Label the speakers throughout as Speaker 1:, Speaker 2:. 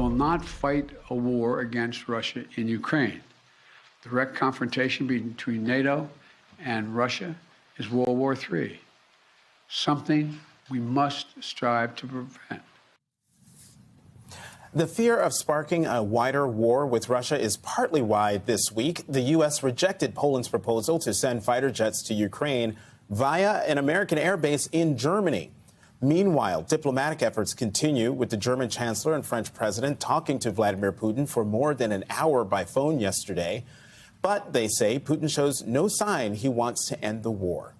Speaker 1: will not fight a war against Russia in Ukraine. Direct confrontation between NATO and Russia is World War III, something we must strive to prevent.
Speaker 2: The fear of sparking a wider war with Russia is partly why this week the U.S. rejected Poland's proposal to send fighter jets to Ukraine via an American airbase in Germany. Meanwhile, diplomatic efforts continue with the German chancellor and French president talking to Vladimir Putin for more than an hour by phone yesterday. But they say Putin shows no sign he wants to end the war.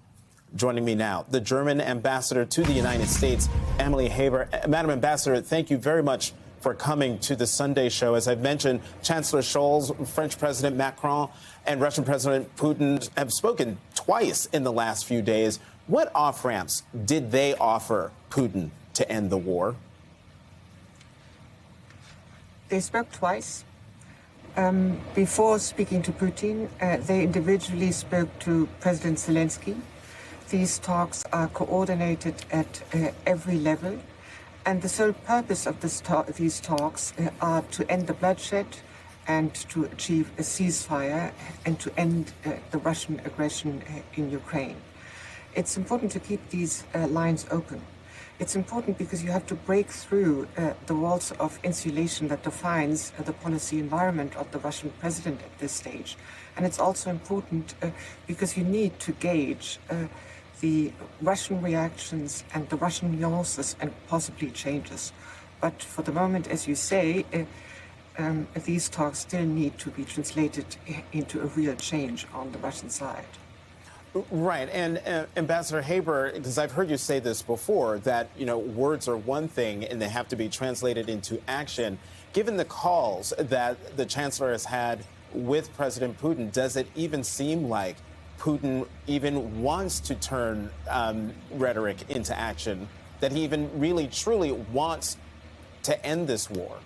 Speaker 2: Joining me now, the German ambassador to the United States, Emily Haber. Madam Ambassador, thank you very much for coming to the Sunday show. As I've mentioned, Chancellor Scholz, French President Macron, and Russian President Putin have spoken twice in the last few days. What off-ramps did they offer Putin to end the war?
Speaker 3: They spoke twice. Before speaking to Putin, they individually spoke to President Zelensky. These talks are coordinated at every level. And the sole purpose of these talks are to end the bloodshed and to achieve a ceasefire and to end the Russian aggression in Ukraine. It's important to keep these lines open. It's important because you have to break through the walls of insulation that defines the policy environment of the Russian president at this stage. And it's also important because you need to gauge the Russian reactions and the Russian nuances and possibly changes. But for the moment, as you say, these talks still need to be translated into a real change on the Russian side.
Speaker 2: Right. And Ambassador Haber, because I've heard you say this before, that, words are one thing and they have to be translated into action. Given the calls that the chancellor has had with President Putin, does it even seem like Putin even wants to turn rhetoric into action, that he even really, truly wants to end this war?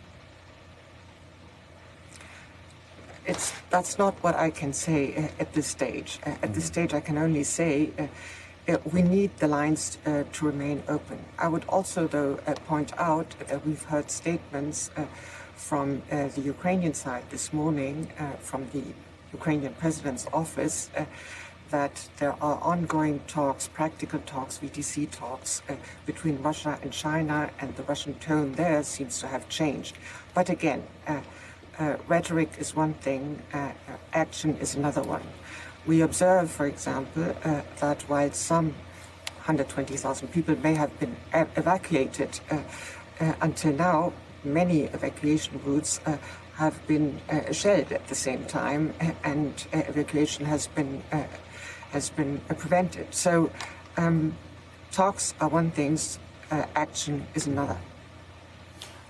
Speaker 3: That's not what I can say at this stage. At this stage, I can only say we need the lines to remain open. I would also, though, point out that we've heard statements from the Ukrainian side this morning, from the Ukrainian president's office, that there are ongoing talks, practical talks, VTC talks between Russia and China, and the Russian tone there seems to have changed. But again, rhetoric is one thing, action is another one. We observe, for example, that while some 120,000 people may have been evacuated, until now, many evacuation routes have been shelled at the same time, and evacuation has been prevented. So talks are one thing, action is another.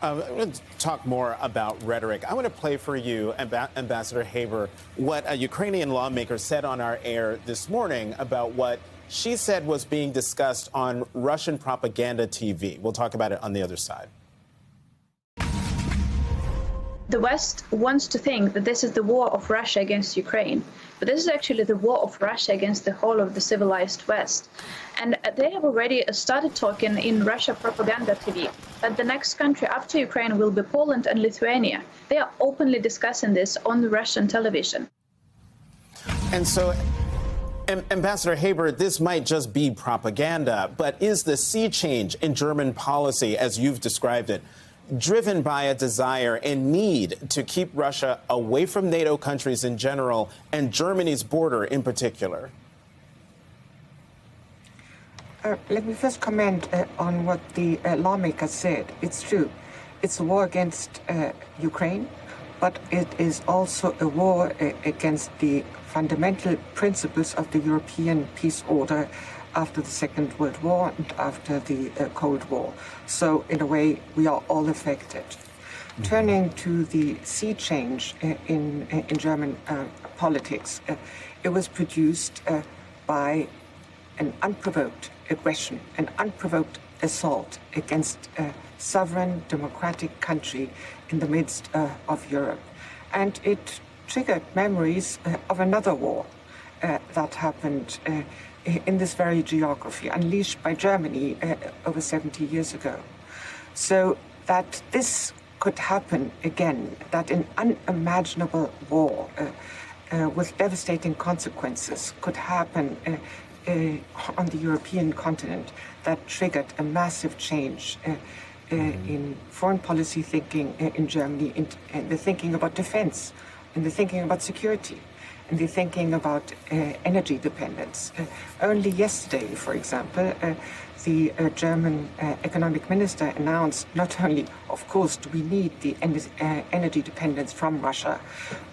Speaker 2: I'm going to talk more about rhetoric. I want to play for you, Ambassador Haber, what a Ukrainian lawmaker said on our air this morning about what she said was being discussed on Russian propaganda TV. We'll talk about it on the other side.
Speaker 4: The West wants to think that this is the war of Russia against Ukraine, but this is actually the war of Russia against the whole of the civilized West. And they have already started talking in Russia propaganda TV that the next country after Ukraine will be Poland and Lithuania. They are openly discussing this on the Russian television.
Speaker 2: And so, Ambassador Haber, this might just be propaganda, but is the sea change in German policy, as you've described it, driven by a desire and need to keep Russia away from NATO countries in general and Germany's border in particular?
Speaker 3: Let me first comment on what the lawmaker said. It's true. It's a war against Ukraine, but it is also a war against the fundamental principles of the European peace order after the Second World War and after the Cold War. So, in a way, we are all affected. Turning to the sea change in German politics, it was produced by an unprovoked aggression, an unprovoked assault against a sovereign democratic country in the midst of Europe. And it triggered memories of another war that happened in this very geography, unleashed by Germany over 70 years ago. So that this could happen again, that an unimaginable war with devastating consequences could happen on the European continent that triggered a massive change in foreign policy thinking in Germany, in the thinking about defense, in the thinking about security, in the thinking about energy dependence. Only yesterday, for example, the German economic minister announced not only, of course, do we need the energy dependence from Russia,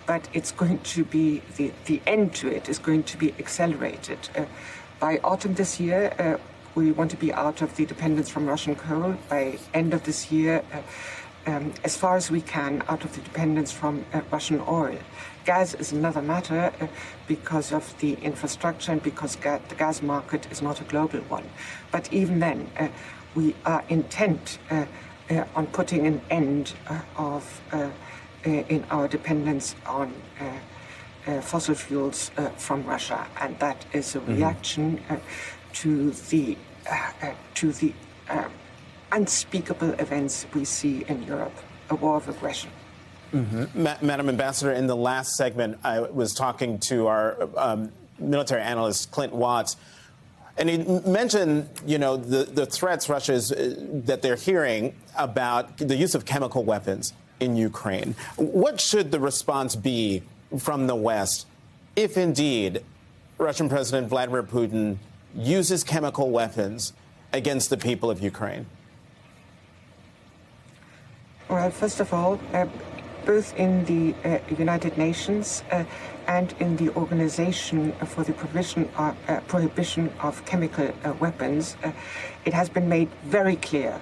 Speaker 3: but it's going to be, the end to it is going to be accelerated. By autumn this year, we want to be out of the dependence from Russian coal. By end of this year, as far as we can, out of the dependence from Russian oil. Gas is another matter because of the infrastructure and because the gas market is not a global one. But even then, we are intent on putting an end in our dependence on fossil fuels from Russia, and that is a reaction to the unspeakable events we see in Europe, a war of aggression.
Speaker 2: Madam Ambassador, in the last segment, I was talking to our military analyst, Clint Watts, and he mentioned, the threats that they're hearing about the use of chemical weapons in Ukraine. What should the response be from the West if indeed Russian President Vladimir Putin uses chemical weapons against the people of Ukraine?
Speaker 3: Well, first of all, both in the United Nations and in the Organization for the Prohibition of Chemical Weapons, it has been made very clear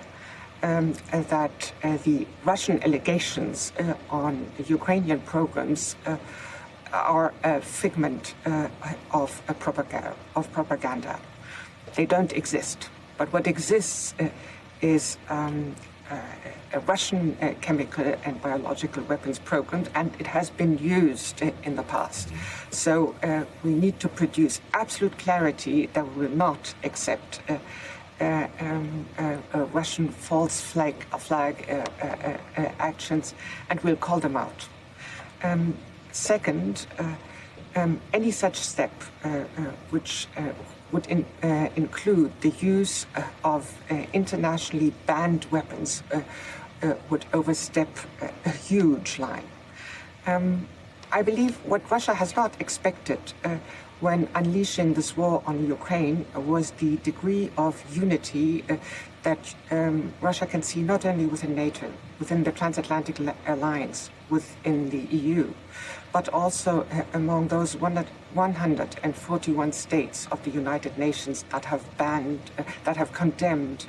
Speaker 3: that the Russian allegations on the Ukrainian programs are a figment of propaganda. They don't exist. But what exists is a Russian chemical and biological weapons program, and it has been used in the past. So we need to produce absolute clarity that we will not accept Russian false flag actions, and we'll call them out. Second, any such step which would include the use of internationally banned weapons would overstep a huge line. I believe what Russia has not expected when unleashing this war on Ukraine was the degree of unity that Russia can see not only within NATO, within the transatlantic alliance, within the EU, but also among those 141 states of the United Nations that have condemned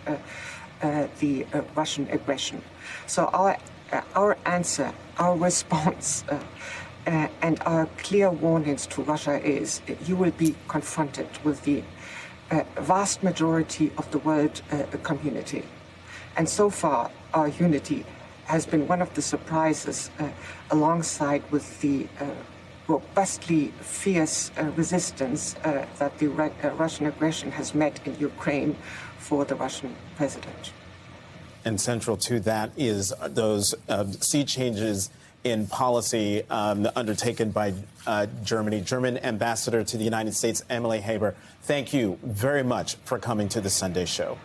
Speaker 3: the Russian aggression. So our answer, our response, and our clear warnings to Russia is you will be confronted with the vast majority of the world community. And so far, our unity has been one of the surprises alongside with the robustly fierce resistance that the Russian aggression has met in Ukraine for the Russian president.
Speaker 2: And central to that is those sea changes in policy undertaken by Germany. German ambassador to the United States, Emily Haber, thank you very much for coming to the Sunday Show.